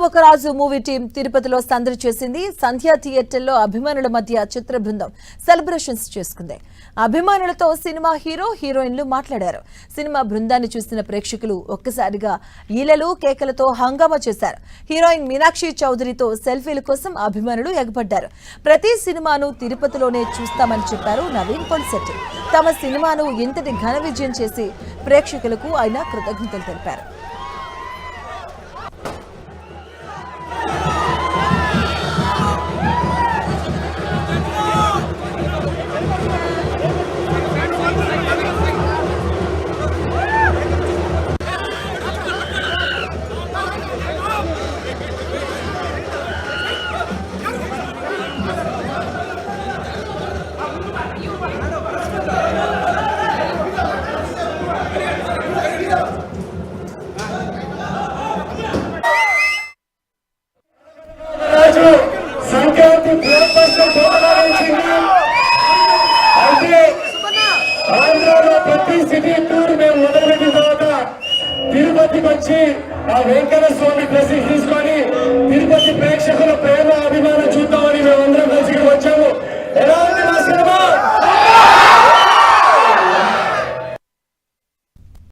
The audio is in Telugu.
ఒక్కొక్కరాజు మూవీ టీం తిరుపతిలో సందడి చేసింది. సంధ్యా థియేటర్లో అభిమానుల మధ్య చిత్ర బృందం సెలబ్రేషన్స్ చేసుకుంది. అభిమానులతో సినిమా హీరో హీరోయిన్లు మాట్లాడారు. సినిమా బృందాన్ని చూసిన ప్రేక్షకులు ఒక్కసారిగా ఈలలు కేకలతో హంగామా చేశారు. హీరోయిన్ మీనాక్షి చౌదరితో సెల్ఫీల కోసం అభిమానులు ఎగబడ్డారు. ప్రతి సినిమాను తిరుపతిలోనే చూస్తామని చెప్పారు నవీన్ పొలిశెట్టి. తమ సినిమాను ఇంతటి ఘన విజయం చేసి ప్రేక్షకులకు ఆయన కృతజ్ఞతలు తెలిపారు. సంక్రాంతి అయితే ఆంధ్రాలో ప్రతి సిటీ టూర్ మేము మొదలుపెట్టిన తర్వాత తిరుపతికి వచ్చి ఆ వెంకట స్వామి బ్లెస్సింగ్ తీసుకొని తిరుపతి ప్రేక్షకుల ప్రేమ అభిమానం చూద్దామని మేమందరం కలిసి